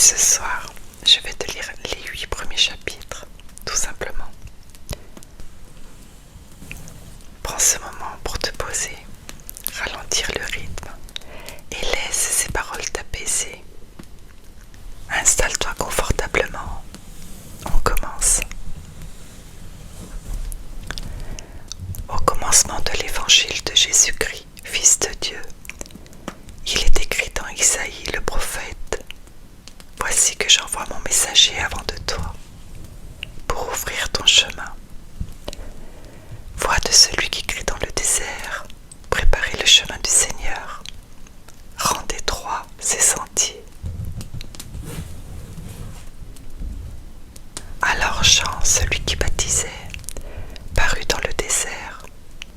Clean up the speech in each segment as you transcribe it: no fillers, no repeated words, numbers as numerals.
ce soir, je vais te lire les 8 premiers chapitres, tout simplement. Prends ce moment pour te poser, ralentir le rythme et laisse ces paroles t'apaiser. Installe-toi confortablement. On commence. Au commencement de l'évangile de Jésus-Christ, Fils de Dieu, il est écrit dans Isaïe le prophète: Voici que j'envoie mon messager avant de toi, pour ouvrir ton chemin. Voix de celui qui crie dans le désert: Préparez le chemin du Seigneur, rendez droits ses sentiers. Alors Jean, celui qui baptisait, parut dans le désert.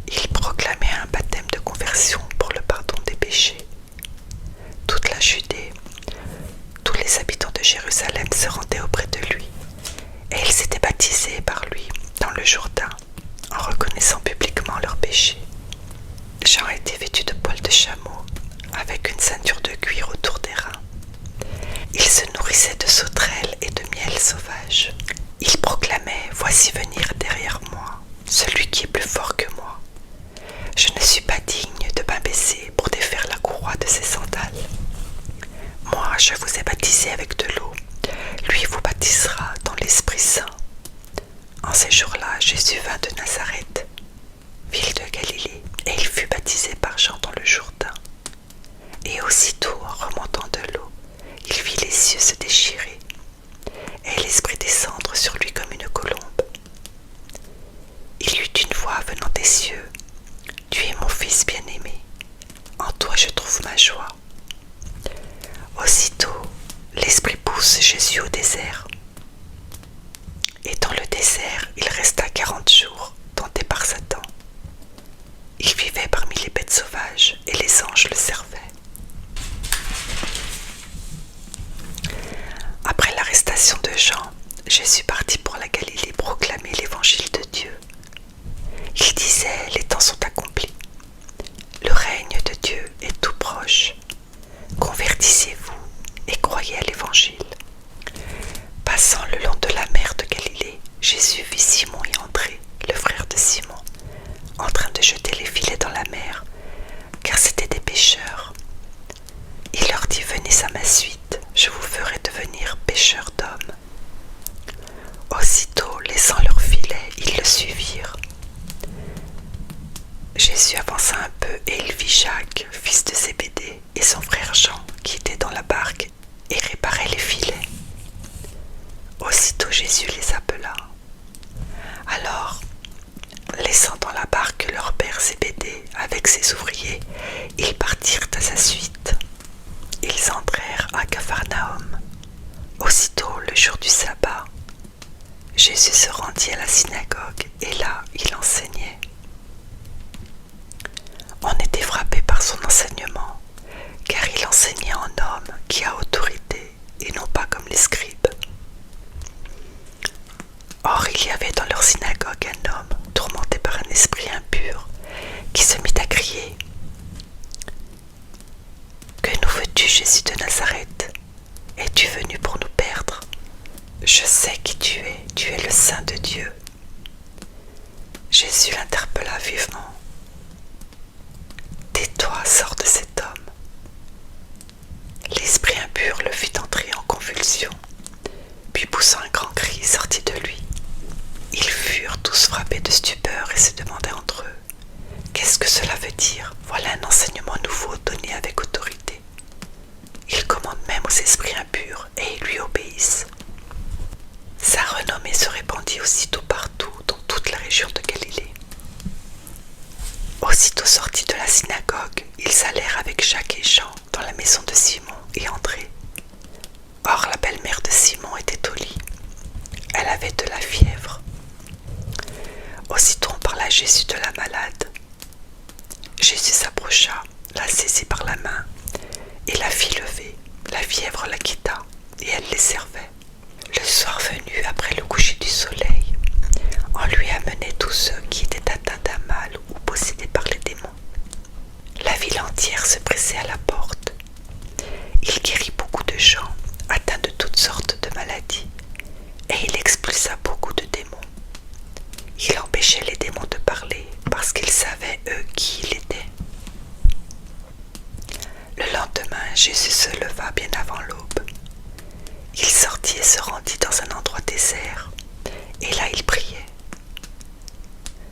Il proclamait un baptême de conversion pour le pardon des péchés. Toute la Judée, tous les habitants de Jérusalem se rendaient auprès de lui, et ils s'étaient baptisés par lui dans le Jourdain, en reconnaissant publiquement leurs péchés. Jean était vêtu de poils de chameau, avec une ceinture de cuir autour des reins. Il se nourrissait de sauterelles et de miel sauvage. Il proclamait: Voici venir derrière moi celui qui est plus fort que moi. Je ne suis pas digne de m'abaisser pour défaire la courroie de ses sandales. Moi, je vous ai baptisé avec de l'eau. Lui vous baptisera dans l'Esprit Saint. En ces jours-là, Jésus vint de Nazareth, ville de Galilée, et il fut baptisé par Jean dans le Jourdain. Et aussitôt, en remontant de l'eau, il vit les cieux se déchirer, et l'Esprit descendre sur lui comme une colombe. Il y eut une voix venant des cieux: Tu es mon Fils bien-aimé, en toi je trouve ma joie. Aussitôt, l'Esprit pousse Jésus au désert. Et dans le désert, il resta 40 jours, tenté par Satan. Il vivait parmi les bêtes sauvages, et les anges le servaient. Après l'arrestation de Jean, Jésus partit pour la Galilée proclamer l'évangile de Dieu. Il disait: Les temps sont accomplis. Le règne de Dieu est tout proche. Convertissez-vous et croyez à l'évangile. Passant le long de la mer de Galilée, Jésus vit Simon et André, le frère de Simon, en train de jeter les filets dans la mer, car c'étaient des pêcheurs. Il leur dit: Venez à ma suite, je vous ferai devenir pêcheurs d'hommes. Aussitôt, laissant leurs filets, ils le suivirent. Jésus avança un peu et il vit Jacques, fils de Zébédée, et son frère Jean, qui étaient dans la barque et réparaient les filets. Aussitôt Jésus les appela. Alors, laissant dans la barque leur père Zébédée avec ses ouvriers, ils partirent à sa suite. Ils entrèrent à Capharnaüm. Aussitôt, le jour du sabbat, Jésus se rendit à la synagogue et là, il enseignait. On était frappé par son enseignement, car il enseignait en homme qui a autorité et non pas comme les scribes. Or, il y avait dans leur synagogue un homme tourmenté par un esprit impur qui se mit à crier: Que nous veux-tu, Jésus de Nazareth? Es-tu venu pour nous perdre? Je sais qui tu es le Saint de Dieu. Jésus l'interpella vivement. Tais-toi, sors de cet homme. L'esprit impur le fit entrer en convulsion, puis poussant un grand cri, sortit de lui. Ils furent tous frappés de stupeur et se demandaient entre eux: Qu'est-ce que cela veut dire? Voilà un enseignement nouveau donné avec autorité. Il commande même aux esprits impurs et ils lui obéissent. Sa renommée se répandit aussitôt partout dans toute la région de Galilée. Aussitôt sortis de la synagogue, ils allèrent avec Jacques et Jean dans la maison de Simon et André. Or, la belle-mère de Simon était au lit. Elle avait de la fièvre. Aussitôt on parla à Jésus de la malade. Jésus s'approcha, la saisit par la main et la fit lever. La fièvre la quitta et elle les servait. Le soir venu, après le coucher du soleil, on lui amenait tous ceux qui étaient atteints d'un mal ou possédés par les démons. La ville entière se pressait à la porte. Il guérit beaucoup de gens atteints de Jésus se leva bien avant l'aube. Il sortit et se rendit dans un endroit désert, et là il priait.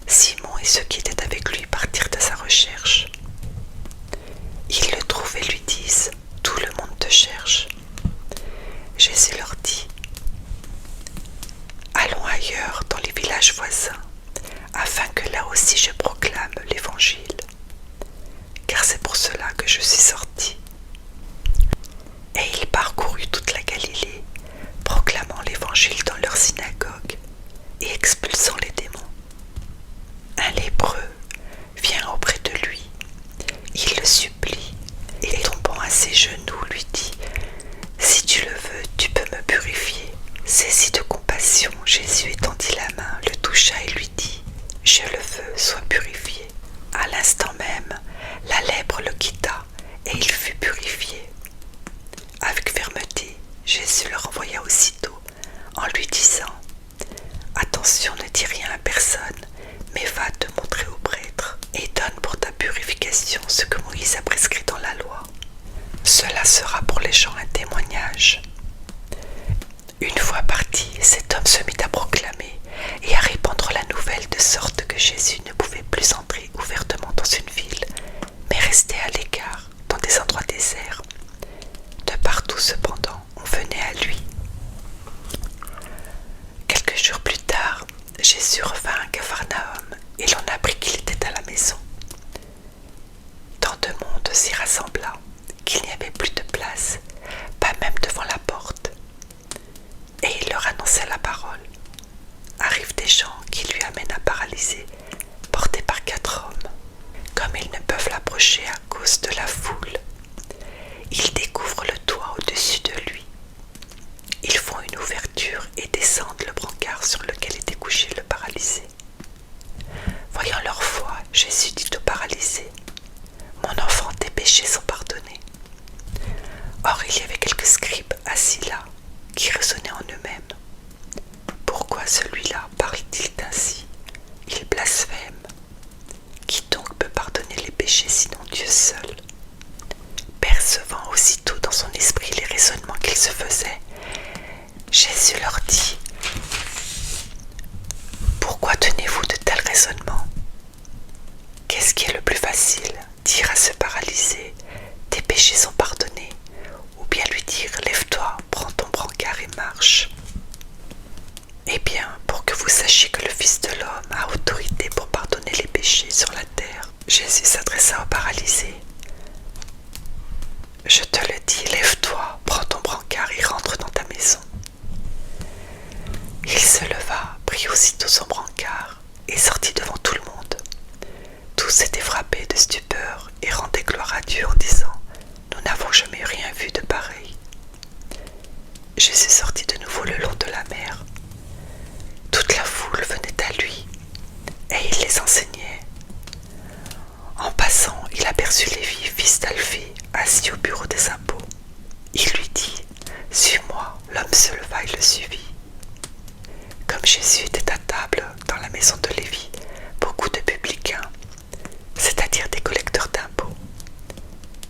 Simon et ceux qui étaient avec lui partirent à sa recherche. Ils le trouvent et lui disent: tout le monde te cherche. Jésus leur dit: allons ailleurs dans les villages voisins, afin que là aussi je proclame l'évangile, car c'est pour cela que je suis sorti. Et il parcourut toute la Galilée, proclamant l'évangile dans leur synagogue et expulsant les démons. Un lépreux vient auprès de lui, il le supplie et tombant à ses genoux lui dit: si tu le veux, tu peux me purifier. Saisi de compassion, Jésus étendit la main, le toucha et lui dit: je le veux, sois purifié. À l'instant même, la lèpre le quitta et il fut purifié. Avec fermeté, Jésus le renvoya aussitôt en lui disant: attention, ne dis rien à personne, mais va te montrer au prêtre et donne pour ta purification ce que Moïse a prescrit dans la loi. Cela sera pour les gens un témoignage. Une fois parti, cet homme se mit à proclamer et à répandre la nouvelle, de sorte que Jésus ne pouvait plus entrer ouvertement dans une ville, mais restait à l'écart, dans des endroits déserts. De partout, cependant, on venait à lui. Quelques jours plus tard, Jésus revint à Capharnaüm et l'on apprit qu'il était à la maison. Tant de monde s'y rassembla qu'il n'y avait plus de place, pas même devant la porte. Et il leur annonçait la parole. Arrivent des gens qui lui amènent un paralysé, porté par 4 hommes. Comme ils ne peuvent l'approcher à cause de la foule, ils découvrent le toit au-dessus de lui. Ils font une ouverture et descendent le brancard sur lequel était couché le paralysé. Voyant leur foi, Jésus dit au paralysé: mon enfant, tes péchés sont pardonnés. Or il y avait quelques scribes assis là, qui raisonnaient en eux-mêmes: pourquoi celui-là parle-t-il ainsi? Il blasphème. Qui donc peut pardonner les péchés sinon Dieu seul? Percevant aussitôt dans son esprit les raisonnements qu'il se faisait, Jésus leur dit: pourquoi tenez-vous de tels raisonnements? Qu'est-ce qui est le plus facile? Dire à ce paralysé: tes péchés sont pardonnés, ou bien lui dire: lève-toi, prends ton brancard et marche? Eh bien, pour que vous sachiez que le Fils de l'homme a autorité pour pardonner les péchés sur la terre, Jésus s'adressa au paralysé: je te le dis, lève-toi, prends ton brancard et rentre dans ta maison. Il se leva, prit aussitôt son brancard et sortit devant tout le monde. Tous étaient frappés de stupeur et rendaient gloire à Dieu en disant: nous n'avons jamais rien vu de pareil. Jésus sortit de nouveau le long de la mer. Toute la foule venait à lui et il les enseignait. En passant, il aperçut Lévi, fils d'Alphée, assis au bureau des impôts. Il lui dit: suis-moi. L'homme se leva et le suivit. Comme Jésus était à table dans la maison de Lévi, beaucoup de publicains, c'est-à-dire des collecteurs d'impôts,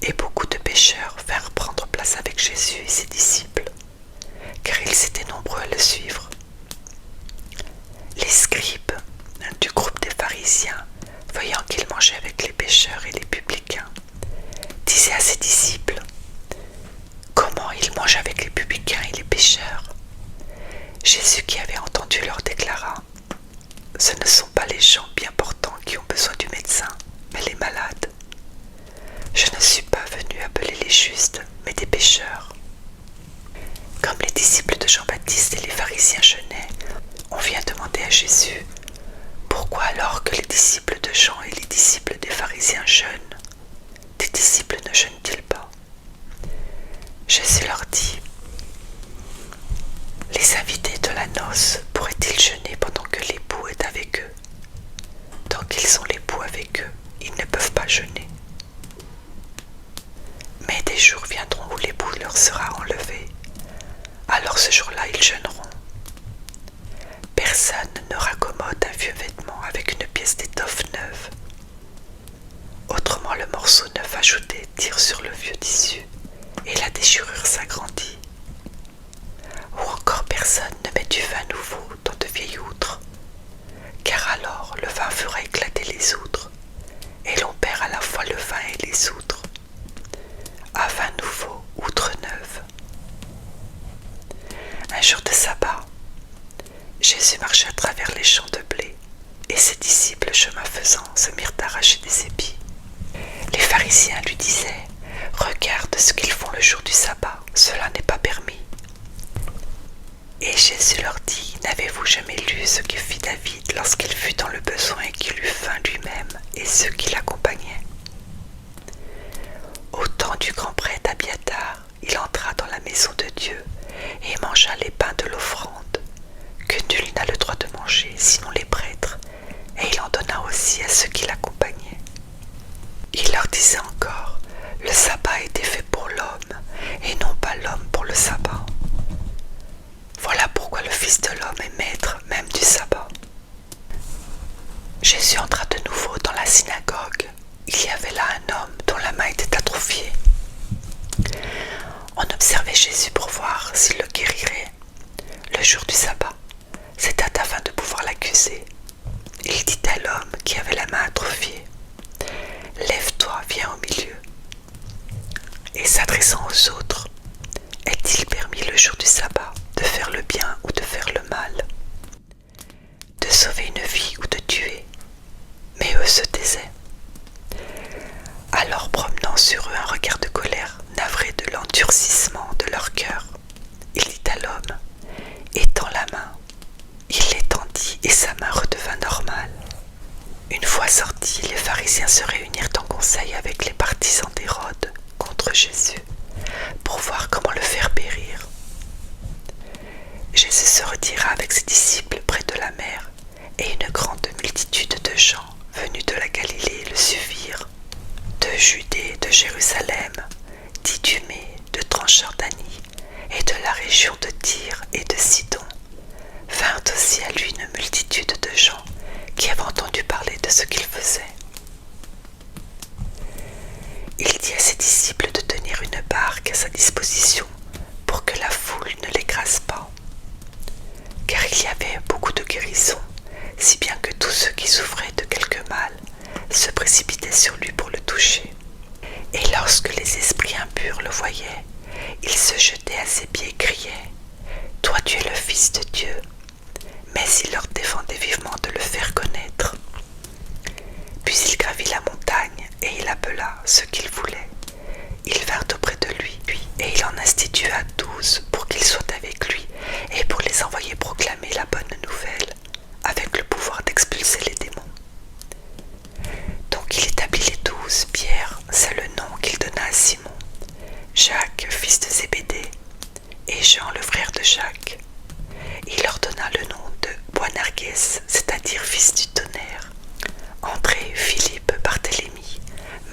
et beaucoup de pécheurs vinrent prendre place avec Jésus et ses disciples, car ils étaient nombreux à le suivre. Les scribes du groupe des pharisiens, voyant qu'il mangeait avec les pécheurs et les publicains, disaient à ses disciples: comment il mange avec les publicains et les pécheurs? Jésus, qui avait entendu, leur déclara: ce ne sont pas les gens bien portants qui ont besoin du médecin, mais les malades. Je ne suis pas venu appeler les justes, mais des pécheurs. Comme les disciples de Jean-Baptiste et les pharisiens jeûnaient, on vient demander à Jésus: pourquoi alors que les disciples de Jean et les disciples des pharisiens jeûnent, tes disciples ne jeûnent-ils pas? Jésus leur dit: les invités de la noce pourraient-ils jeûner pendant que l'époux est avec eux? Tant qu'ils sont l'époux avec eux, ils ne peuvent pas jeûner. Mais des jours viendront où l'époux leur sera enlevé. Alors ce jour-là, ils jeûneront. Personne ne raccommode un vieux vêtement avec une pièce d'étoffe neuve. Autrement, le morceau neuf ajouté tire sur le vieux tissu, et la déchirure s'agrandit. Ou encore personne ne met du vin nouveau dans de vieilles outres, car alors le vin fera éclater les outres, et l'on perd à la fois le vin et les outres. À vin nouveau, outre neuve. Un jour de sabbat, Jésus marchait à travers les champs de blé, et ses disciples, chemin faisant, se mirent à arracher des épis. Les pharisiens lui disaient: « Regarde ce qu'ils font le jour du sabbat, cela n'est pas permis. » Et Jésus leur dit: « N'avez-vous jamais lu ce que fit David lorsqu'il fut dans le besoin et qu'il eut faim lui-même et ceux qui l'accompagnaient? Au temps du grand prêtre Abiatar, il entra dans la maison de Dieu et mangea les pains de l'offrande, que nul n'a le droit de manger, sinon les prêtres, et il en donna aussi à ceux qui l'accompagnaient. Il leur disait encore: le sabbat a été fait pour l'homme, et non pas l'homme pour le sabbat. Voilà pourquoi le Fils de l'homme est maître même du sabbat. » Jésus entra de nouveau dans la synagogue. Il y avait là un homme dont la main était atrophiée. On observait Jésus pour voir s'il le guérirait le jour du sabbat. C'était afin de pouvoir l'accuser. Il dit à l'homme qui avait la main atrophiée: « Lève-toi, viens au milieu. » Et s'adressant aux autres: « Est-il permis le jour du sabbat de faire le bien ou de faire le mal, de sauver une vie ou de tuer ?» Mais eux se taisaient. Alors, promenant sur eux un regard de colère, navré de l'endurcissement de leur cœur, il dit à l'homme: « Étends la main. » Il l'étendit et sa main redevint normale. Une fois sortis, les pharisiens se réunirent en conseil avec les partisans d'Hérode contre Jésus pour voir comment le faire périr. Jésus se retira avec ses disciples près de la mer, et une grande multitude de gens venus de la Galilée le suivirent, de Judée, de Jérusalem, d'Idumée, de Transjordanie et de la région de Tyr et de Sidon. Vinrent aussi à lui une multitude de gens qui avaient entendu parler de ce qu'il faisait. Il dit à ses disciples de tenir une barque à sa disposition pour que la foule ne l'écrase pas, car il y avait beaucoup de guérisons, si bien que tous ceux qui souffraient de quelque mal se précipitaient sur lui pour le toucher. Et lorsque les esprits impurs le voyaient, ils se jetaient à ses pieds et criaient: « Toi, tu es le Fils de Dieu. » Mais il leur défendait vivement de le faire connaître. Puis il gravit la montagne, et il appela ceux qu'il voulait. Ils vinrent auprès de lui, et il en institua 12 pour qu'ils soient avec lui, et pour les envoyer proclamer la bonne nouvelle, avec le pouvoir d'expulser les démons. Donc il établit les 12. Pierre, c'est le nom qu'il donna à Simon, Jacques, fils de Zébédée, et Jean, le frère de Jacques. Il leur donna le nom de Boanerges, c'est-à-dire fils du tonnerre, André, Philippe, Barthélemy,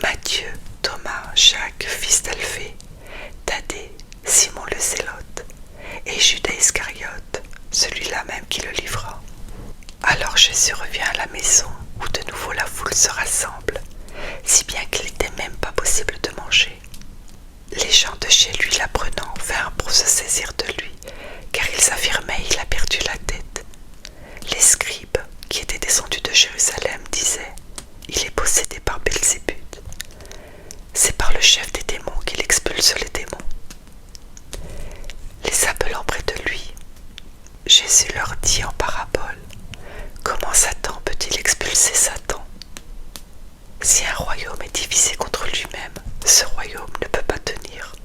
Matthieu, Thomas, Jacques, fils d'Alphée, Thaddée, Simon le Zélote, et Judas Iscariote, celui-là même qui le livra. Alors Jésus revient à la maison, où de nouveau la foule se rassemble, si bien qu'il n'était même pas possible de manger. Les gens de chez lui, l'apprenant, vinrent pour se saisir de lui, car ils affirmaient: il a perdu la tête. Les scribes, qui étaient descendus de Jérusalem, disaient: il est possédé par Belzébuth. C'est par le chef des démons qu'il expulse les démons. Les appelant près de lui, Jésus leur dit en parabole: comment Satan peut-il expulser Satan? Si un royaume est divisé contre lui-même, ce royaume ne peut pas tenir.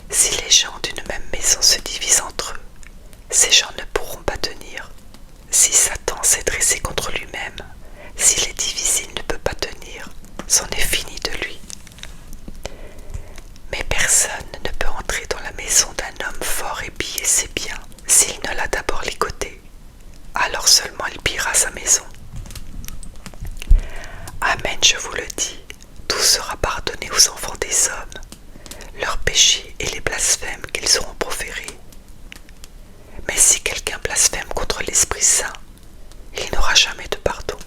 Si les gens d'une même maison se divisent entre eux, ces gens ne pourront pas tenir. Si Satan s'est dressé contre lui-même, s'il est divisé, il ne peut pas tenir. C'en est fini de lui. Mais personne ne peut entrer dans la maison d'un homme fort et piller ses biens s'il ne l'a d'abord ligoté. Alors seulement il pillera sa maison. Amen, je vous le dis, tout sera pardonné aux enfants des hommes, leurs péchés et les blasphèmes qu'ils auront proférés. Mais si quelqu'un blasphème contre l'Esprit Saint, il n'aura jamais de pardon.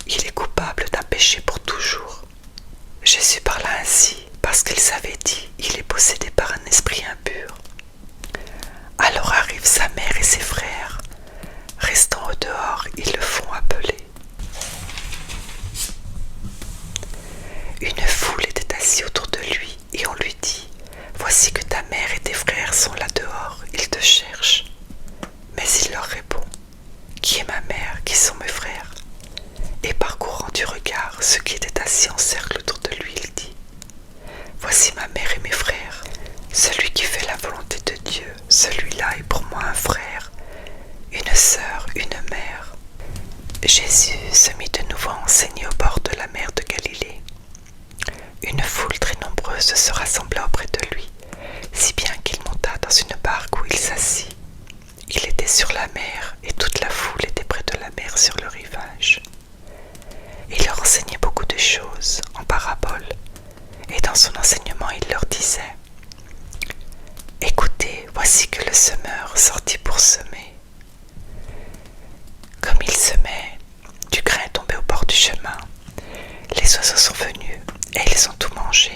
Il est coupable d'un péché pour toujours. Jésus parla ainsi parce qu'il s'avait dit: il voici ma mère et mes frères. Celui qui fait la volonté de Dieu, celui-là est pour moi un frère, une sœur, une mère. » Jésus se mit de nouveau à enseigner au bord de la mer de Galilée. Une foule très nombreuse se rassembla auprès de lui, si bien qu'il monta dans une barque où il s'assit. Il était sur la mer et toute la foule était près de la mer sur le rivage. Il leur enseignait beaucoup de choses en paraboles, et dans son enseignement il leur disait: « Écoutez, voici que le semeur sortit pour semer. Comme il semait, du grain est tombé au bord du chemin. Les oiseaux sont venus et ils ont tout mangé.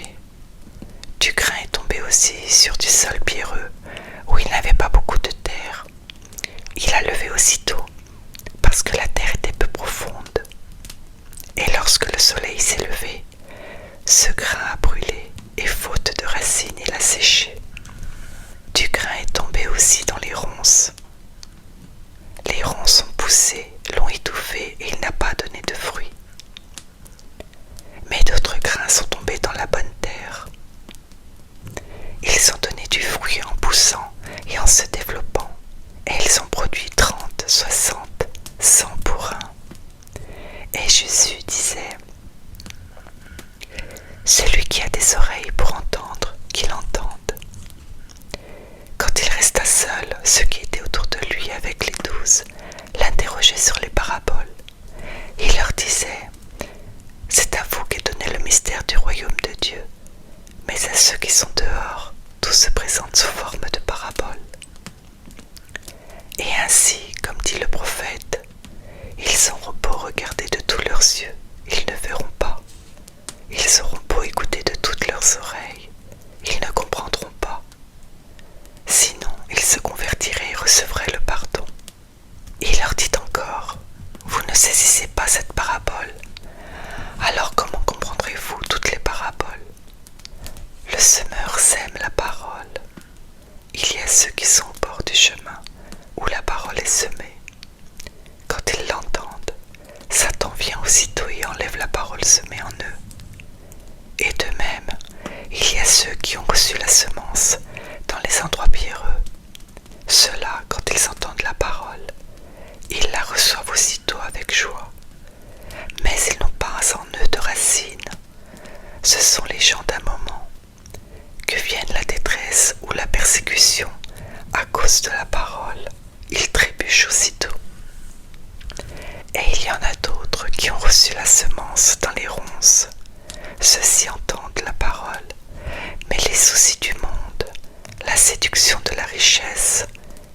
Du grain est tombé aussi sur du sol pierreux où il n'avait pas beaucoup de terre. Il a levé aussitôt parce que la terre était peu profonde. Et lorsque le soleil s'est levé, ce grain a brûlé et faute de racines, il a séché. Du grain est tombé aussi dans les ronces. Les ronces ont poussé, l'ont étouffé et il n'a pas donné de fruits. Mais d'autres grains sont tombés dans la bonne terre. Ils ont donné du fruit en poussant et en se développant, et ils ont produit 30, 60, 100 pour un. Et Jésus disait: « Celui qui a des oreilles pour entendre, qu'il entende. » Quand il resta seul, ceux qui étaient autour de lui avec les 12 l'interrogeaient sur les paraboles. Il leur disait: « C'est à vous qu'est donné le mystère du royaume de Dieu, mais à ceux qui sont dehors, tout se présente sous forme de paraboles. Et ainsi, comme dit le prophète, ils auront beau regarder de tous leurs yeux, ils ne verront pas. Ils auront beau écouter de toutes leurs oreilles, ils ne comprendront pas. Sinon, ils se convertiraient et recevraient le pardon. » Il leur dit encore: « Vous ne saisissez pas cette parabole. Alors comment comprendrez-vous toutes les paraboles? Le semeur sème la parole. Il y a ceux qui sont au bord du chemin, où la parole est semée. Quand ils l'entendent, Satan vient aussitôt et enlève la parole semée en eux. Et de même, il y a ceux qui ont reçu la semence dans les endroits pierreux. Ceux-là, quand ils entendent la parole, ils la reçoivent aussitôt avec joie. Mais ils n'ont pas en eux de racines. Ce sont les gens d'un moment. Que vienne la détresse ou la persécution à cause de la parole, ils trébuchent aussitôt. Et il y en a d'autres qui ont reçu la semence dans les ronces. Ceux-ci entendent la parole, mais les soucis du monde, la séduction de la richesse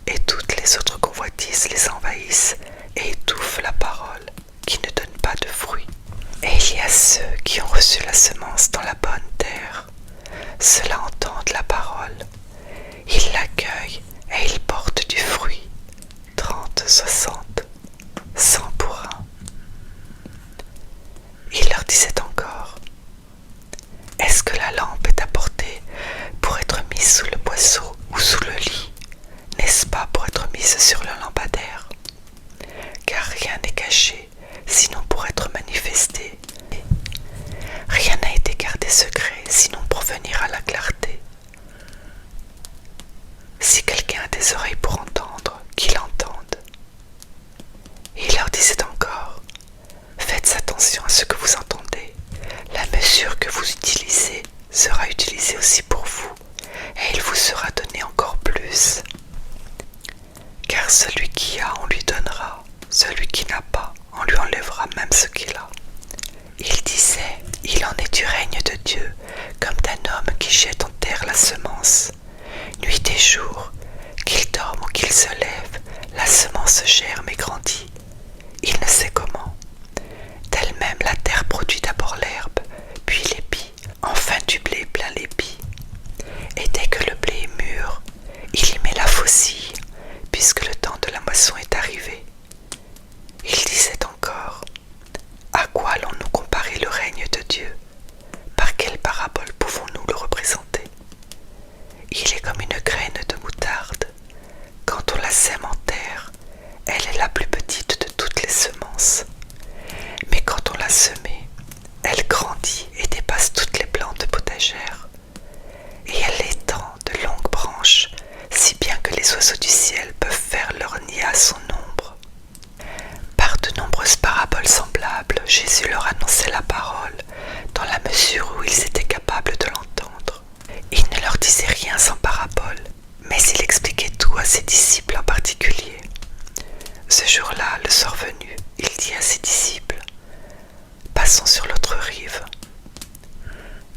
et toutes les autres convoitises les envahissent et étouffent la parole, qui ne donne pas de fruits. Et il y a ceux qui ont reçu la semence dans la bonne terre. Ceux-là entendent la parole, ils l'accueillent et ils portent du fruit, 30, 60, 100 pour un. Il leur disait encore: « Est-ce que la lampe est apportée pour être mise sous le boisseau ou sous le lit? N'est-ce pas pour être mise sur le lampadaire? Car rien n'est caché, sinon pour être manifesté. Rien n'a été gardé secret, sinon pour venir à la clarté. Si quelqu'un a des oreilles pour entendre, qu'il entende. » Et il leur disait encore: « Faites attention à ce que vous entendez. La mesure que vous utilisez sera utilisée aussi pour vous, et il vous sera donné encore plus. Car celui qui a, on lui donnera. Celui qui n'a pas, on lui enlèvera même ce qu'il a. » Il disait: « Il en est du règne de Dieu, comme d'un homme qui jette en terre la semence. Nuit et jour, qu'il dorme ou qu'il se lève, la semence germe et grandit. Il ne sait comment. D'elle-même, la terre produit d'abord l'herbe, puis l'épi, enfin du blé plein l'épi. Et dès que le blé est mûr, il y met la faucille, puisque le temps de la moisson est arrivé. » Il disait encore: « À quoi allons-nous comparer le règne de Dieu? Par quelle parabole pouvons-nous le représenter? Il est comme une graine de moutarde. Quand on la sème en terre, elle est la plus petite de toutes les semences. Mais quand on l'a semée, elle grandit et dépasse toutes les plantes potagères. Mais il expliquait tout à ses disciples en particulier. Ce jour-là, le soir venu, il dit à ses disciples: passons sur l'autre rive.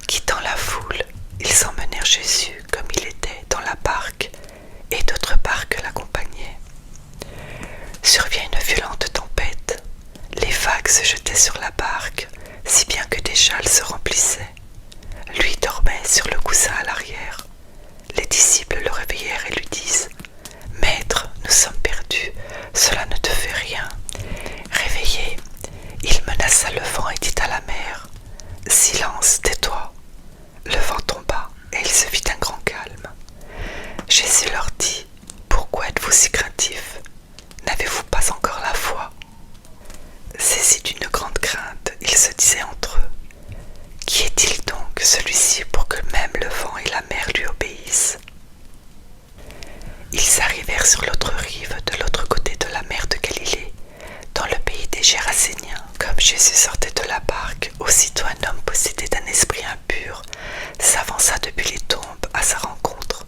Quittant la foule, ils emmenèrent Jésus comme il était dans la barque, et d'autres barques l'accompagnaient. Survient une violente tempête. Les vagues se jetaient sur la barque, si bien que déjà elle se remplissait. Lui dormait sur le coussin à l'arrière. Les disciples le réveillèrent et lui disent: Maître, nous sommes perdus, cela ne te fait rien. Réveillé, il menaça le vent et dit à la mer: Silence, tais-toi. Le vent tomba et il se fit un grand calme. Jésus leur dit: Pourquoi êtes-vous si craintifs? N'avez-vous pas encore la foi? Saisis d'une grande crainte, ils se disaient entre eux: Qui est-il donc celui-ci pour que même le vent et la mer lui obéissent? Ils arrivèrent sur l'autre rive, de l'autre côté de la mer de Galilée, dans le pays des Géraséniens. Comme Jésus sortait de la barque, aussitôt un homme possédé d'un esprit impur s'avança depuis les tombes à sa rencontre.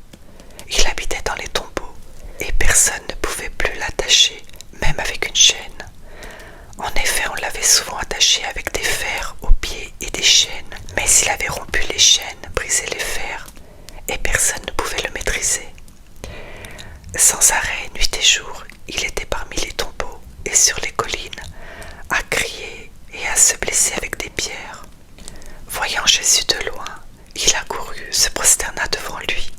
Il habitait dans les tombeaux, et personne ne pouvait plus l'attacher, même avec une chaîne. En effet, on l'avait souvent attaché avec des fers aux pieds et des chaînes, mais il avait rompu les chaînes, brisé les fers, et personne ne pouvait le maîtriser. Sans arrêt, nuit et jour, il était parmi les tombeaux et sur les collines, à crier et à se blesser avec des pierres. Voyant Jésus de loin, il accourut, se prosterna devant lui,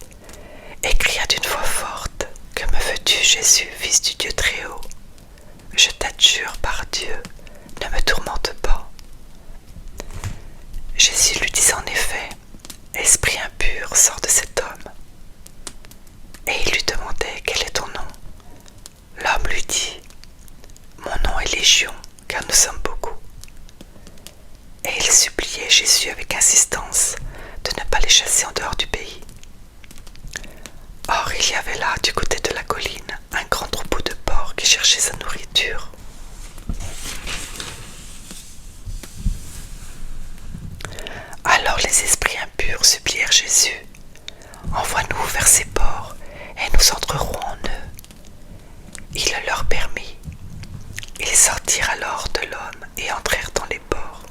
et cria d'une voix forte: Que me veux-tu, Jésus, fils du Dieu très haut? Je t'adjure par Dieu, ne me tourmente pas. Jésus lui dit en effet: Esprit impur, sors de cet homme. Et il lui demandait: Quel est ton nom? L'homme lui dit: Mon nom est Légion, car nous sommes beaucoup. Et il suppliait Jésus avec insistance de ne pas les chasser en dehors du pays. Or, il y avait là, du côté de la colline, un grand troupeau de porcs qui cherchait sa nourriture. Alors les esprits impurs supplièrent Jésus: Envoie-nous vers ces porcs, et nous entrerons en eux. Il le leur permit. Ils sortirent alors de l'homme et entrèrent dans les porcs.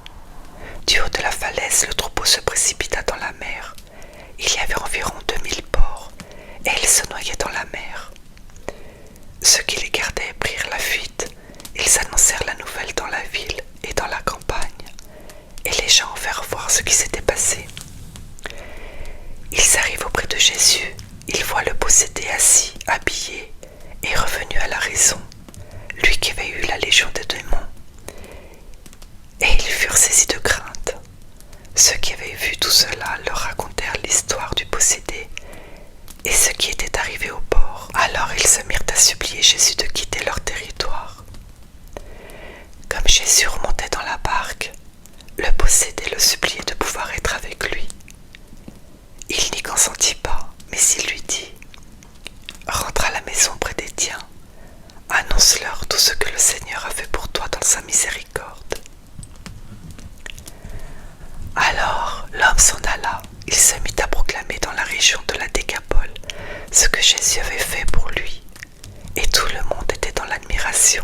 Du haut de la falaise, le troupeau se précipita dans la mer. Il y avait environ 2000 porcs, et ils se noyaient dans la mer. Ceux qui les gardaient prirent la fuite. Ils annoncèrent la nouvelle dans la ville et dans la campagne, et les gens vinrent voir ce qui s'était passé. Ils arrivent auprès de Jésus. Ils voient le possédé assis, habillé, et revenu à la raison, lui qui avait eu la légion des démons. Et ils furent saisis de crainte. Ceux qui avaient vu tout cela leur racontèrent l'histoire du possédé et ce qui était arrivé au port. Alors ils se mirent à supplier Jésus de quitter leur territoire. Comme Jésus remontait dans la barque, le possédé le suppliait de pouvoir être avec lui. Il n'y consentit pas, mais il lui dit: Rentre à la maison près des tiens, annonce-leur tout ce que le Seigneur a fait pour toi dans sa miséricorde. Alors l'homme s'en alla, il se mit à proclamer dans la région de la Décapole ce que Jésus avait fait pour lui, et tout le monde était dans l'admiration.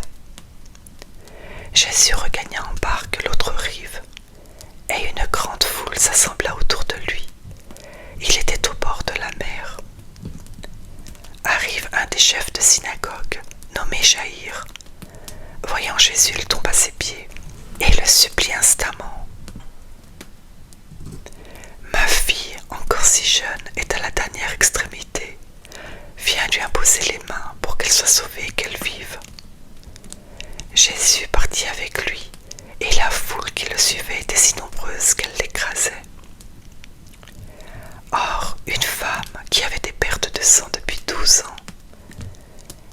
Jésus regagna en barque l'autre rive, et une grande foule s'assembla autour de lui. Il était au bord de la mer. Arrive un des chefs de synagogue, nommé Jaïr. Voyant Jésus, il tombe à ses pieds et le supplie instamment: Ma fille, encore si jeune, est à la dernière extrémité. Viens lui imposer les mains pour qu'elle soit sauvée et qu'elle vive. Jésus partit avec lui, et la foule qui le suivait était si nombreuse qu'elle l'écrasait. Or, une femme qui avait des pertes de sang depuis 12 ans,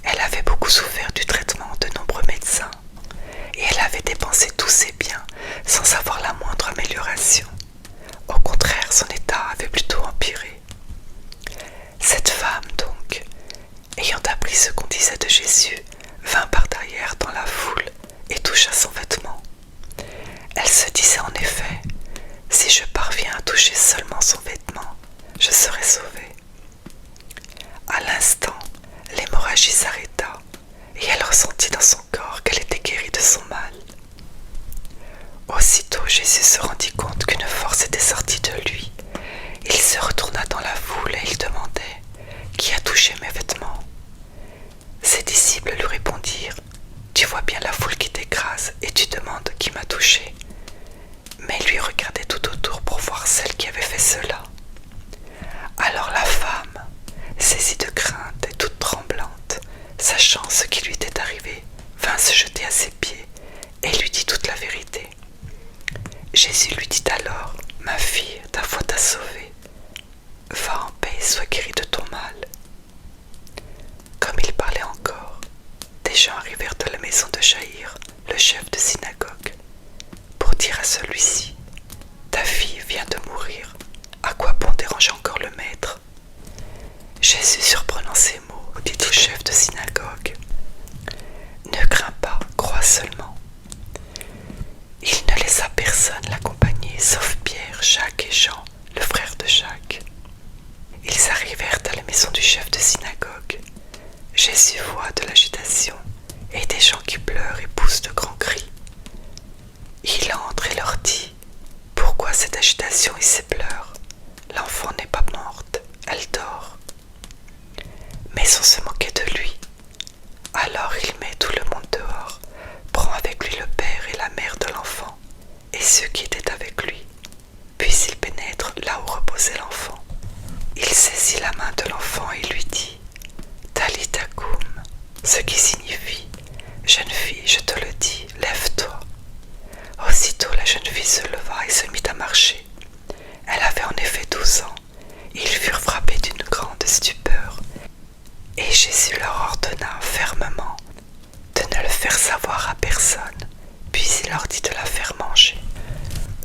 elle avait beaucoup souffert du traitement de nombreux médecins, et elle avait dépensé tous ses biens sans avoir la moindre amélioration. Au contraire, son état avait plutôt empiré. Cette femme, donc, ayant appris ce qu'on disait de Jésus, vint par derrière dans la foule et toucha son vêtement. Elle se disait en effet: Si je parviens à toucher seulement son vêtement, je serai sauvée. À l'instant, sois guéri de ton mal. Comme il parlait encore, des gens arrivèrent de la maison de Jaïr, le chef de synagogue, pour dire à celui-ci: ta fille vient de mourir, à quoi bon déranger encore le maître? Jésus, surprenant ces mots, dit au chef de synagogue: ne crains pas, crois seulement. Il ne laissa personne l'accompagner, sauf Pierre, Jacques et Jean, le frère de Jacques. Ils arrivèrent à la maison du chef de synagogue. Jésus voit de l'agitation et des gens qui pleurent et poussent de grands cris. Il entre et leur dit: pourquoi cette agitation et ces pleurs? L'enfant n'est pas morte, elle dort. Mais on se moquait de lui. Alors il met tout le monde dehors, prend avec lui le père et la mère de l'enfant, et ceux qui étaient avec lui. Puis il pénètre là où reposait l'enfant. Il saisit la main de l'enfant et lui dit: Talitha koum, ce qui signifie: jeune fille, je te le dis, lève-toi. Aussitôt la jeune fille se leva et se mit à marcher. Elle avait en effet 12 ans. Ils furent frappés d'une grande stupeur. Et Jésus leur ordonna fermement de ne le faire savoir à personne, puis il leur dit de la faire manger.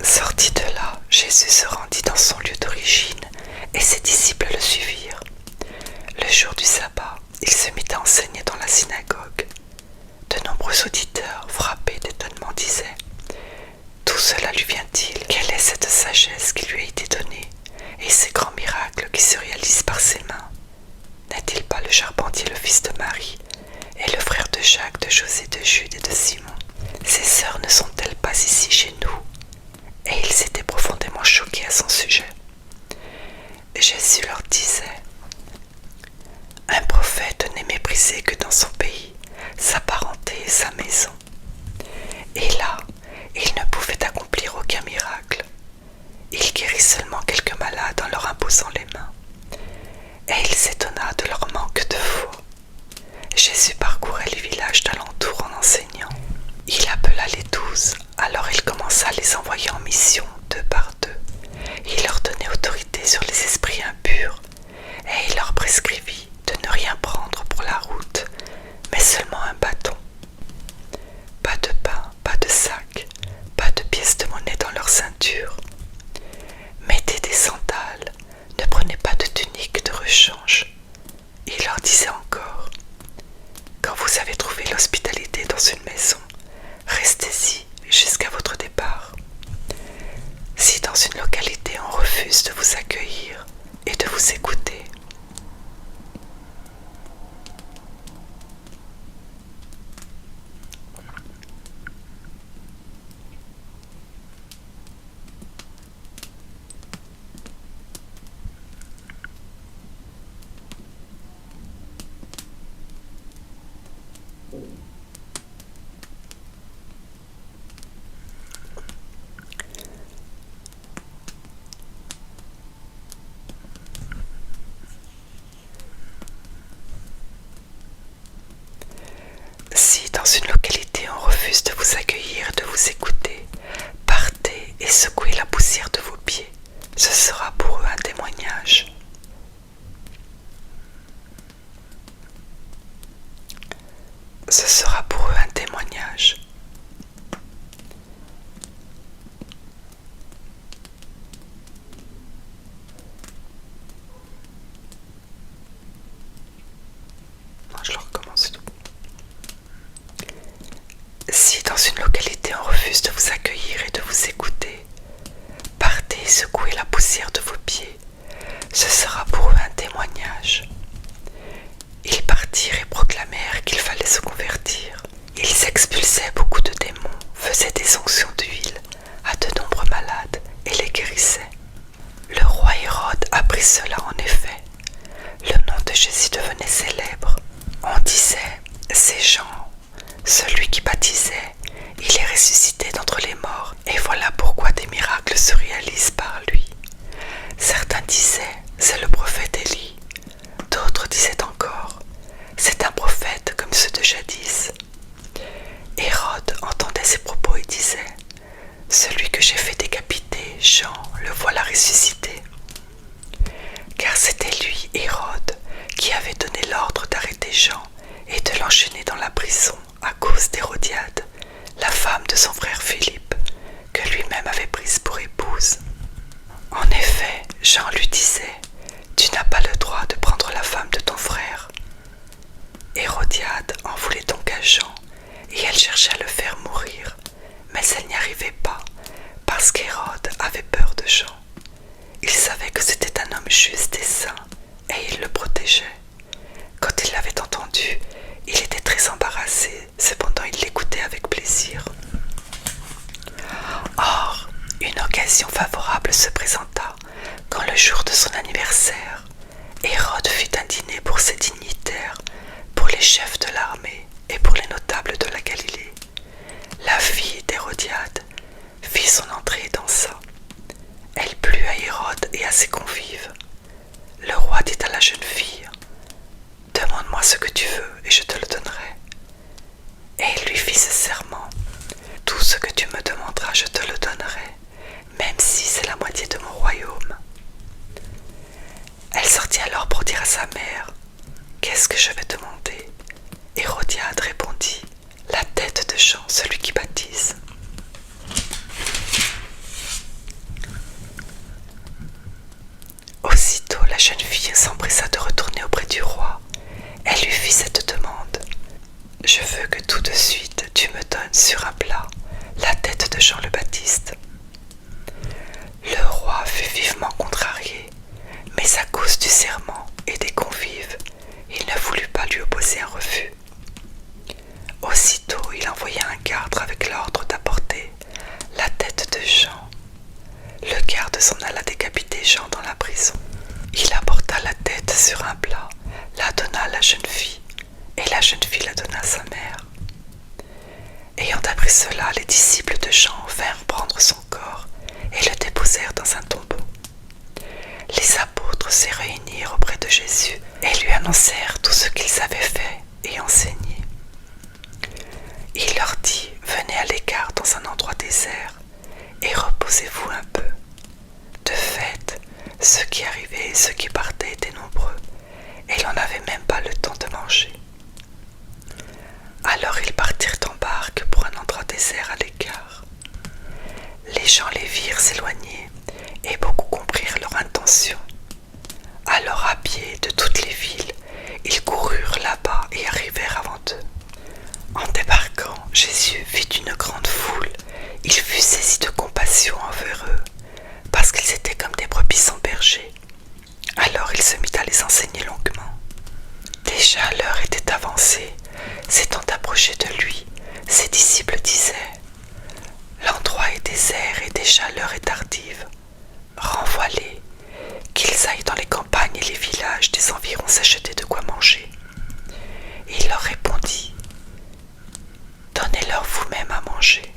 Sorti de là, Jésus se rendit dans son lieu d'origine, et ses disciples le suivirent. Le jour du sabbat, il se mit à enseigner dans la synagogue. De nombreux auditeurs, frappés d'étonnement, disaient: d'où cela lui vient-il? Quelle est cette sagesse qui lui a été donnée, et ces grands miracles qui se réalisent par ses mains? N'est-il pas le charpentier, le fils de Marie, et le frère de Jacques, de José, de Jude et de Simon? Ses sœurs ne sont-elles pas ici chez nous? Et ils étaient profondément choqués à son sujet. Jésus leur disait: un prophète n'est méprisé que dans son pays, sa parenté et sa maison. Et là, il ne pouvait accomplir aucun miracle. Il guérit seulement quelques malades en leur imposant les mains. Et il s'étonna de leur manque de foi. Jésus parcourait les villages d'alentour en enseignant. Il appela les 12, alors il commença à les envoyer en mission 2 par 2. Il leur donnait autorité sur les esprits impurs, et il leur prescrivit de ne rien prendre pour la route, mais seulement un bâton. Pas de pain, pas de sac, pas de pièces de monnaie dans leur ceinture. Mettez des sandales, ne prenez pas de tunique de rechange. Il leur disait encore: quand vous avez trouvé l'hospitalité dans une maison, restez-y jusqu'à votre départ. Si dans une localité on refuse de vous accueillir et de vous écouter, si dans une localité on refuse de vous accueillir et de vous écouter, partez et secouez la poussière de vos pieds. Ce sera pour eux un témoignage. Ce sera pour eux un témoignage. Je le recommence tout. Si dans une localité on refuse de vous accueillir et de vous écouter, partez et secouez la poussière de vos pieds. Ce sera pour eux un témoignage. Ils partirent et proclamèrent qu'il fallait se convertir. Ils expulsaient beaucoup de démons, faisaient des onctions d'huile à de nombreux malades et les guérissaient. Le roi Hérode apprit cela en effet. Le nom de Jésus devenait célèbre. On disait: c'est Jean, celui qui baptisait, il est ressuscité d'entre les morts, et voilà pourquoi des miracles se réalisent par lui. Certains disaient: c'est le prophète Élie. D'autres disaient encore: c'est un prophète comme ceux de jadis. Hérode entendait ces propos et disait: celui que j'ai fait décapiter, Jean, le voilà ressuscité. Car c'était lui sein et il le protégeait. Quand il l'avait entendu, il était très embarrassé, cependant il l'écoutait avec plaisir. Or, une occasion favorable se présenta quand le jour de son anniversaire, Hérode fit un dîner pour ses dignitaires, pour les chefs de l'armée et pour les notables de la Galilée. La fille d'Hérodiade fit son entrée et dansa. Elle plut à Hérode et à ses convives. Le roi dit à la jeune fille: « Demande-moi ce que tu veux et je te le donnerai. » Et il lui fit ce serment: « Tout ce que tu me demanderas, je te le donnerai, même si c'est la moitié de mon royaume. » Elle sortit alors pour dire à sa mère: « Qu'est-ce que je vais demander ?» Hérodiade répondit: « La tête de Jean, celui qui baptise. » Aussitôt la jeune fille s'empressa de retourner auprès du roi. Elle lui fit cette demande: « Je veux que tout de suite tu me donnes sur un plat la tête de Jean le Baptiste. » Le roi fut vivement contrarié, mais à cause du serment et des convives, il ne voulut pas lui opposer un refus. Aussitôt il envoya un garde avec l'ordre d'apporter la tête de Jean. Le garde s'en alla décapiter Jean dans la prison. Il apporta la tête sur un plat, la donna à la jeune fille, et la jeune fille la donna à sa mère. Ayant appris cela, les disciples de Jean vinrent prendre son corps et le déposèrent dans un tombeau. Les apôtres se réunirent auprès de Jésus et lui annoncèrent tout ce qu'ils avaient fait et enseigné. Il leur dit: « Venez à l'écart dans un endroit désert et reposez-vous un peu. » De fait, ceux qui arrivaient et ceux qui partaient étaient nombreux, et l'on n'avait même pas le temps de manger. Alors ils partirent en barque pour un endroit désert à l'écart. Les gens les virent s'éloigner, et beaucoup comprirent leur intention. Alors à pied de toutes les villes, ils coururent là-bas et arrivèrent avant eux. En débarquant, Jésus vit une grande foule. Il fut saisi de compassion envers eux, parce qu'ils étaient comme des brebis sans berger. Alors il se mit à les enseigner longuement. Déjà l'heure était avancée. S'étant approché de lui, ses disciples disaient: « L'endroit est désert et déjà l'heure est tardive. Renvoie-les, qu'ils aillent dans les campagnes et les villages des environs s'acheter de quoi manger. » Et il leur répondit: « Donnez-leur vous-même à manger. »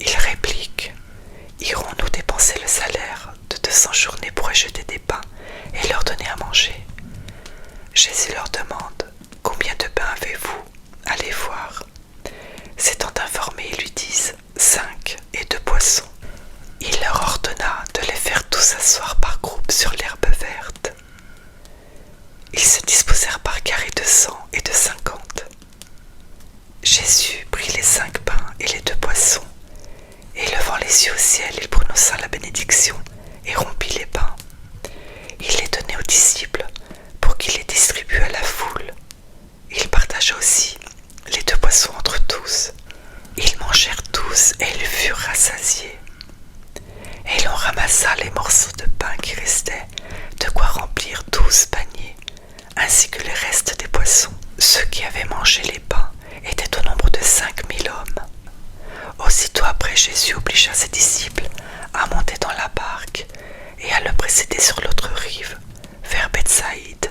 Ils répliquent: « Irons-nous dépenser le salaire de 200 journées pour acheter des pains et leur donner à manger ?» Jésus leur demande: « Combien de pains avez-vous ? Allez voir. » S'étant informés, ils lui disent: « 5 et 2 poissons. » Il leur ordonna de les faire tous asseoir par groupes sur l'herbe verte. Ils se disposèrent par carrés de 100 et de 50. Jésus prit les 5 pains et les 2 poissons, et levant les yeux au ciel, il prononça la bénédiction et rompit les pains. Il les donnait aux disciples pour qu'ils les distribuent à la foule. Il partagea aussi les 2 poissons entre tous. Ils mangèrent tous et ils furent rassasiés. Et l'on ramassa les morceaux de pain qui restaient, de quoi remplir 12 paniers, ainsi que les restes des poissons. Ceux qui avaient mangé les pains étaient au nombre de 5000 hommes. Aussitôt après, Jésus obligea ses disciples à monter dans la barque et à le précéder sur l'autre rive, vers Bethsaïde,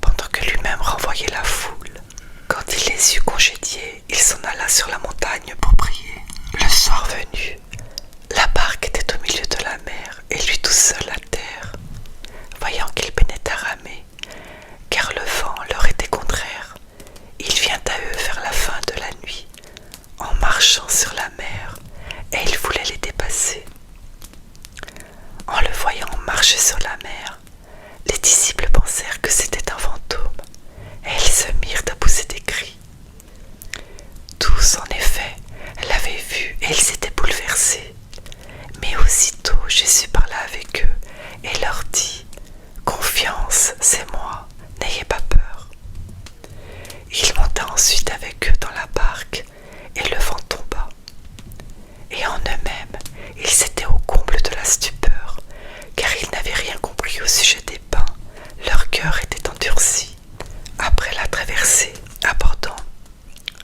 pendant que lui-même renvoyait la foule. Quand il les eut congédiés, il s'en alla sur la montagne pour prier. Le soir venu, la barque était au milieu de la mer et lui tout seul à terre. Voyant qu'il peinait à ramer, car le vent leur était contraire, il vient à eux vers la fin de la nuit, en marchant sur la mer, et il voulait les dépasser. En le voyant marcher sur la mer, les disciples pensèrent que c'était un fantôme, et ils se mirent à pousser des cris. Tous, en effet, l'avaient vu et ils étaient bouleversés. Mais aussitôt Jésus parla avec eux et leur dit: « Confiance, c'est moi, n'ayez pas peur. » Il monta ensuite avec eux dans la barque et le vent tomba. Et en eux-mêmes, ils étaient au comble de la stupeur, car ils n'avaient rien compris au sujet des pains, leur cœur était endurci. Après la traversée, abordant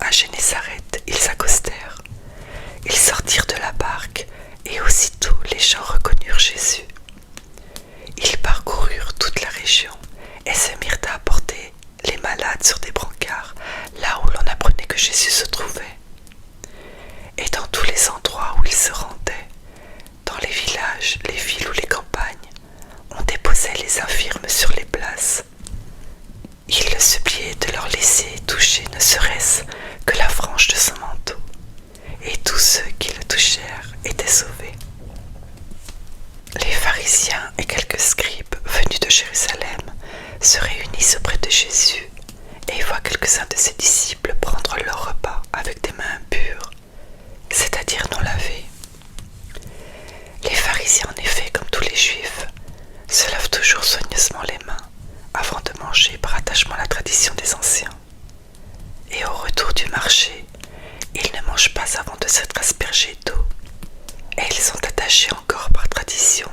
à Génézareth, ils s'accostèrent. Ils sortirent de la barque, et aussitôt les gens reconnurent Jésus. Ils parcoururent toute la région et se mirent à apporter les malades sur des brancards, là où l'on apprenait que Jésus se trouvait. Et dans tous les endroits où ils se rendaient, dans les villages, les villes ou les campagnes, on déposait les infirmes sur les places. Il le suppliait de leur laisser toucher ne serait-ce que la frange de son manteau, et tous ceux qui le touchèrent étaient sauvés. Les pharisiens et quelques scribes venus de Jérusalem se réunissent auprès de Jésus et voient quelques-uns de ses disciples prendre leur repas avec des mains impures, c'est-à-dire non lavées. Les pharisiens, en effet, comme tous les juifs, se lavent toujours soigneusement les mains avant de manger par attachement à la tradition des anciens. Et au retour du marché, ils ne mangent pas avant de s'être aspergés d'eau, et ils sont attachés encore par tradition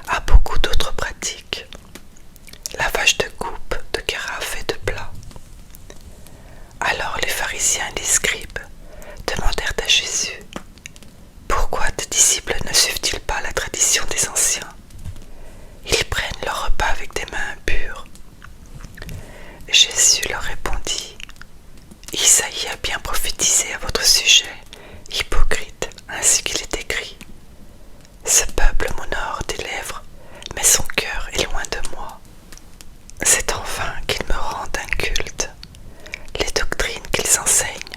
à beaucoup d'autres pratiques. Lavage de coupes, de carafes et de plats. Alors les pharisiens et les scribes demandèrent à Jésus: pourquoi tes disciples ne suivent-ils pas la tradition des anciens? Ils prennent leur repas avec des mains impures. Jésus leur répondit: Isaïe a bien prophétisé à votre sujet, hypocrite, ainsi qu'il est écrit. Ce peuple m'honore des lèvres, mais son cœur est loin de moi. C'est en vain qu'ils me rendent inculte. Les doctrines qu'ils enseignent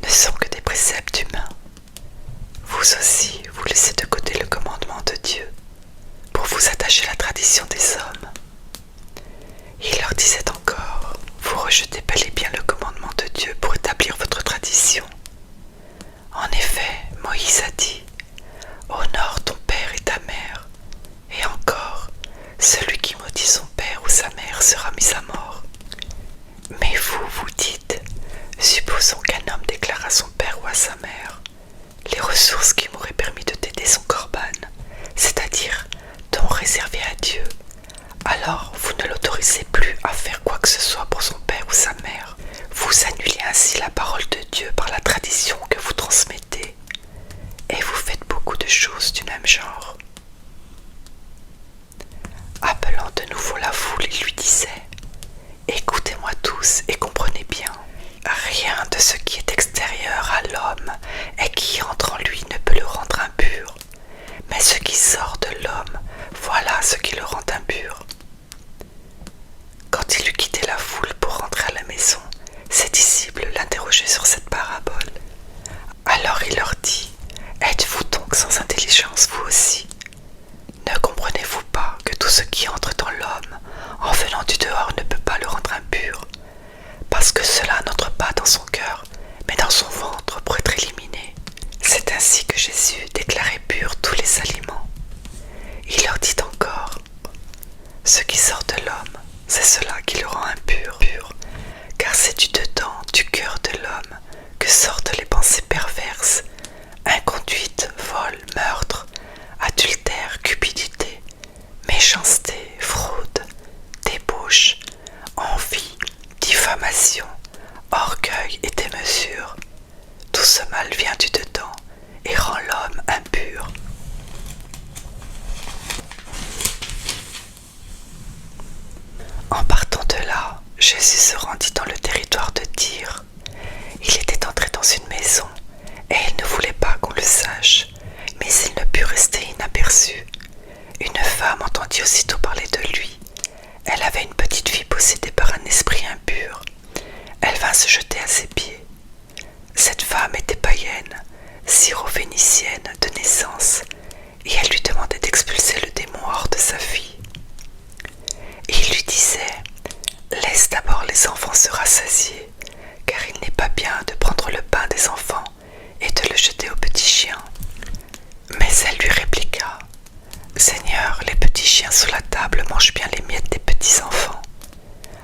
ne sont que des préceptes humains. Vous aussi, vous laissez de côté le commandement de Dieu pour vous attacher à la tradition des hommes. Il leur disait encore: vous rejetez bel et bien le commandement de Dieu pour établir votre tradition. En effet, Moïse a dit: honore ton père et ta mère. Et encore, celui qui maudit son père ou sa mère sera mis à mort. Mais vous, vous dites: supposons qu'un homme déclare à son père ou à sa mère: les ressources qui m'auraient permis de t'aider sont corban, c'est-à-dire dons réservés à Dieu. Alors vous ne l'autorisez plus à faire quoi que ce soit pour son père ou sa mère. Vous annulez ainsi la parole de Dieu par la tradition que vous transmettez. Et vous faites beaucoup de choses du même genre. Appelant de nouveau la foule, il lui disait: écoutez-moi tous et comprenez bien. Rien de ce qui est extérieur à l'homme et qui entre en lui ne peut le rendre impur. Mais ce qui sort de l'homme, voilà ce qui le rend impur. Quand il eut quitté la foule pour rentrer à la maison, ses disciples l'interrogeaient sur cette parabole. Alors il leur dit: êtes-vous donc sans intelligence, vous aussi? Ne comprenez-vous pas que tout ce qui entre dans l'homme, en venant du dehors, ne peut pas le rendre impur, parce que cela n'entre pas dans son cœur, mais dans son ventre pour être éliminé? C'est ainsi que Jésus déclarait purs tous les aliments. Il leur dit encore: ce qui sort de l'homme, c'est cela qui le rend impur, car c'est du dedans, du cœur de l'homme, que sortent les pensées perverses, inconduite, vol, meurtre, adultère, cupidité, méchanceté, fraude, débauche, envie, diffamation, orgueil et démesure. Tout ce mal vient du dedans et rend l'homme impur. En partant de là, Jésus se rendit dans le territoire de Tyr. Il était entré dans une maison, et il ne voulait pas qu'on le sache, mais il ne put rester inaperçu. Une femme entendit aussitôt parler de lui. Elle avait une petite fille possédée par un esprit impur. Elle vint se jeter à ses pieds. Cette femme était païenne, syro-phénicienne de naissance, et elle lui demandait d'expulser le démon hors de sa fille. Et il lui disait: laisse d'abord les enfants se rassasier, car il n'est pas bien de prendre le pain des enfants et de le jeter aux petits chiens. Mais elle lui répliqua: Seigneur, les petits chiens sous la table mangent bien les miettes des petits enfants.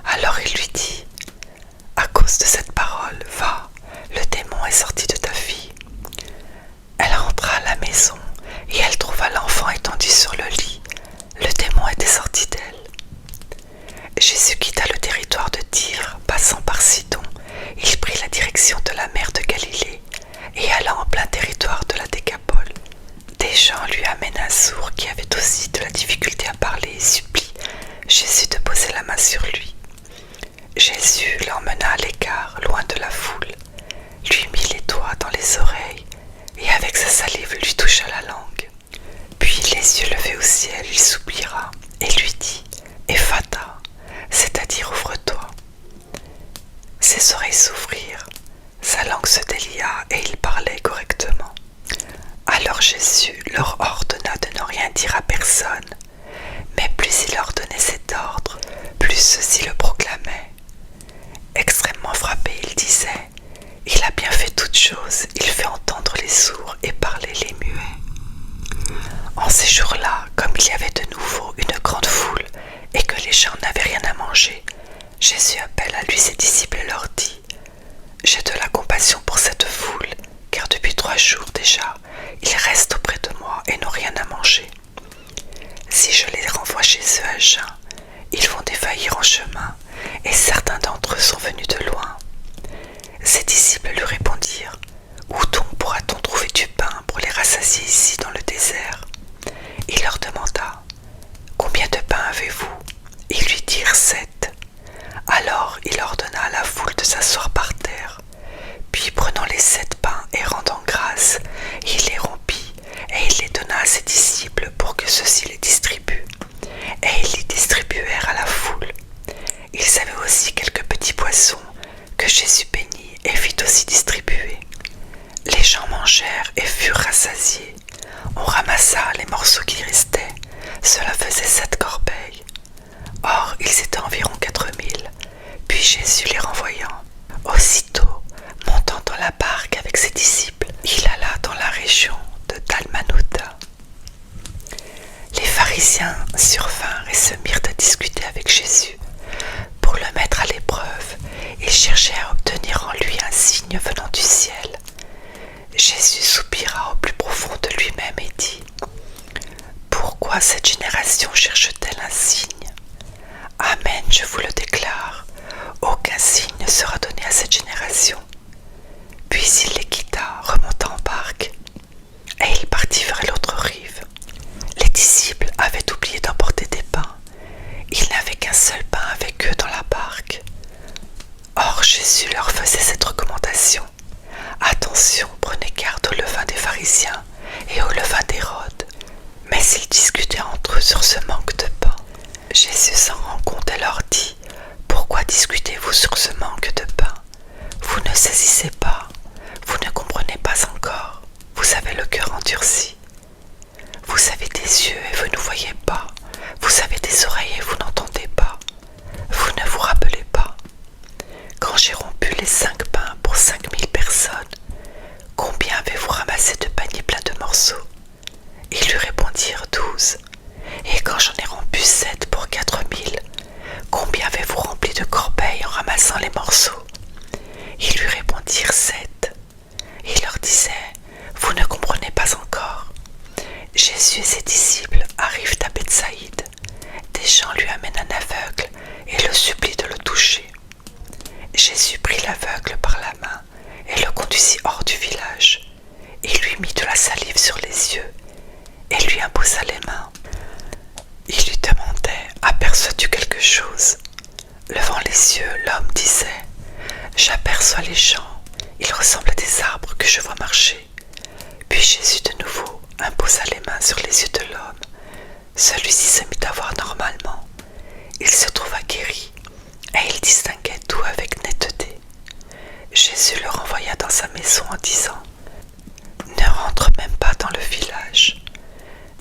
Alors il lui dit: à cause de cette parole, va, le démon est sorti de ta fille. Elle rentra à la maison et elle trouva l'enfant étendu sur le lit. Le démon était sorti d'elle. Jésus Jésus l'emmena à l'écart, loin de la foule, lui mit les doigts dans les oreilles et avec sa salive lui toucha la langue. Puis les yeux levés au ciel, il soupira et lui dit « Ephata », c'est-à-dire « ouvre-toi ». Ses oreilles s'ouvrirent, sa langue se délia et il parlait correctement. Alors Jésus leur ordonna de ne rien dire à personne, mais plus il leur donnait cet ordre, plus ceux-ci le proclamaient. Extrêmement frappé, il disait « Il a bien fait toutes choses, il fait entendre les sourds et parler les muets. » En ces jours-là, comme il y avait de nouveau une grande foule et que les gens n'avaient rien à manger, Jésus appelle à lui ses disciples et leur dit « J'ai de la compassion pour cette foule, car depuis 3 jours déjà, ils restent auprès de moi et n'ont rien à manger. Si je les renvoie chez eux à jeun, ils vont défaillir en chemin, et certains d'entre eux sont venus de loin. » Ses disciples lui répondirent « Où donc pourra-t-on trouver du pain pour les rassasier ici dans le désert ?» Il leur demanda « Combien de pain avez-vous » Ils lui dirent 7. Alors il ordonna à la foule de s'asseoir par terre. Puis prenant les 7 pains et rendant grâce, il les rompit et il les donna à ses disciples pour que ceux-ci les distribuent. Et ils les distribuèrent à la foule. Ils avaient aussi quelques petits poissons que Jésus bénit et fit aussi distribuer. Les gens mangèrent et furent rassasiés. On ramassa les morceaux qui restaient. Cela faisait 7 corbeilles. Or, ils étaient environ 4000. Puis Jésus les renvoyant. Aussitôt, montant dans la barque avec ses disciples, il alla dans la région de Dalmanutha. Les pharisiens survinrent et se mirent à discuter avec Jésus. Pour le mettre à l'épreuve, ils cherchaient à obtenir en lui un signe venant du ciel. Jésus soupira au plus profond de lui-même et dit « Pourquoi cette génération cherche-t-elle un signe ? Amen, je vous le déclare, aucun signe ne sera donné à cette génération. » Puis il les quitta, remonta en barque, et il partit vers l'autre rive. Les disciples avaient oublié d'emporter des pains. Ils n'avaient qu'un seul pain avec eux dans la barque. Or Jésus leur faisait cette recommandation. Attention, prenez garde au levain des pharisiens et au levain d'Hérode. Mais ils discutaient entre eux sur ce manque de pain. Jésus s'en rend compte et leur dit « Pourquoi discutez-vous sur ce manque de pain ? Vous ne saisissez pas, vous ne comprenez pas encore, vous avez le cœur endurci. Vous avez des yeux et vous ne voyez pas, vous avez des oreilles et vous n'entendez pas. Vous ne vous rappelez pas. Quand j'ai rompu les 5 pains pour 5000 personnes, combien avez-vous ramassé de paniers pleins de morceaux ? Ils lui répondirent 12. Et quand j'en ai rompu 7 pour 4000, combien avez-vous rempli de corbeilles en ramassant les morceaux ? Ils lui répondirent 7. Il leur disait, vous ne comprenez pas encore. Jésus et ses disciples arrivent à Bethsaïde. Des gens lui amènent un aveugle et le supplient de le toucher. Jésus prit l'aveugle par la main et le conduisit hors du village. Il lui mit de la salive sur les yeux et lui imposa les mains. Il lui demandait « Aperçois-tu quelque chose ?» Levant les yeux, l'homme disait « J'aperçois les gens, ils ressemblent à des arbres que je vois marcher. » Puis Jésus de nouveau imposa les mains sur les yeux de l'homme. Celui-ci se mit à voir normalement. Il se trouva guéri et il distinguait tout avec netteté. Jésus le renvoya dans sa maison en disant « Ne rentre même pas dans le village. »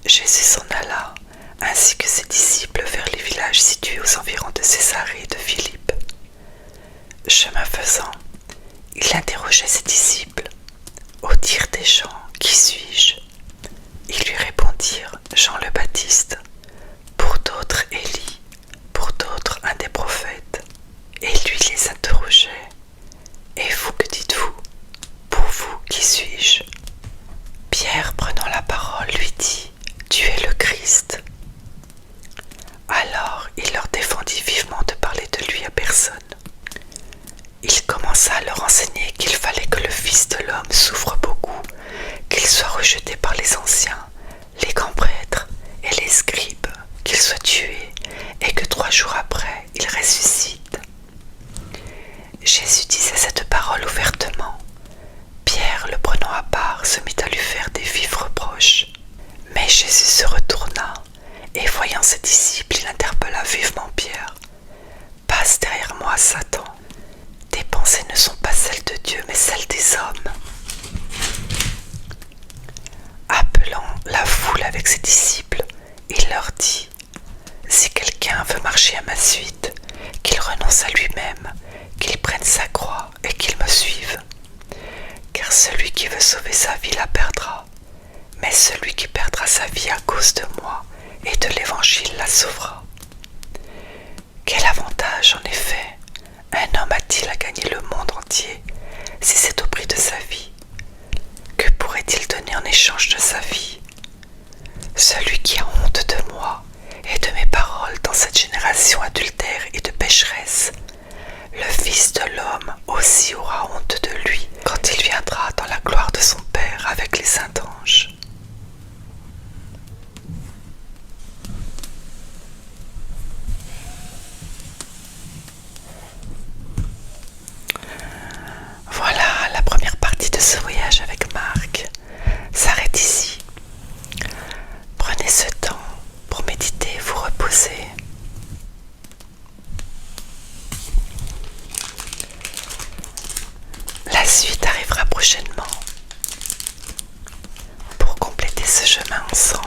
Jésus s'en alla, ainsi que ses disciples, vers les villages situés aux environs de Césarée et de Philippe. Chemin faisant, il interrogeait ses disciples. Au dire des gens, qui suis-je ? Ils lui répondirent, Jean le Baptiste, pour d'autres Élie, pour d'autres un des prophètes. Et lui les interrogeait. Et vous, que dites-vous ? Pour vous, qui suis-je ? Pierre, prenant la parole, lui dit, tu es le Christ. Alors il leur défendit vivement de parler de lui à personne. Il commença à leur enseigner qu'il fallait que le Fils de l'homme souffre beaucoup, qu'il soit rejeté par les anciens, les grands prêtres et les scribes, qu'il soit tué et que 3 jours après il ressuscite. qu'il renonce à lui-même, qu'il prenne sa croix et qu'il me suive. Car celui qui veut sauver sa vie la perdra, mais celui qui perdra sa vie à cause de moi et de l'Évangile la sauvera. Quel avantage, en effet, un homme a-t-il à gagner le monde entier si c'est au prix de sa vie? Que pourrait-il donner en échange de sa vie? Celui qui a honte de moi et de mes paroles dans cette génération adultère et de pécheresse, le Fils de l'homme aussi aura honte de lui quand il viendra dans la gloire de son Père avec les saints anges. Voilà, la première partie de ce voyage avec Marc s'arrête ici. Prenez ce temps pour méditer et vous reposer. La suite arrivera prochainement pour compléter ce chemin ensemble.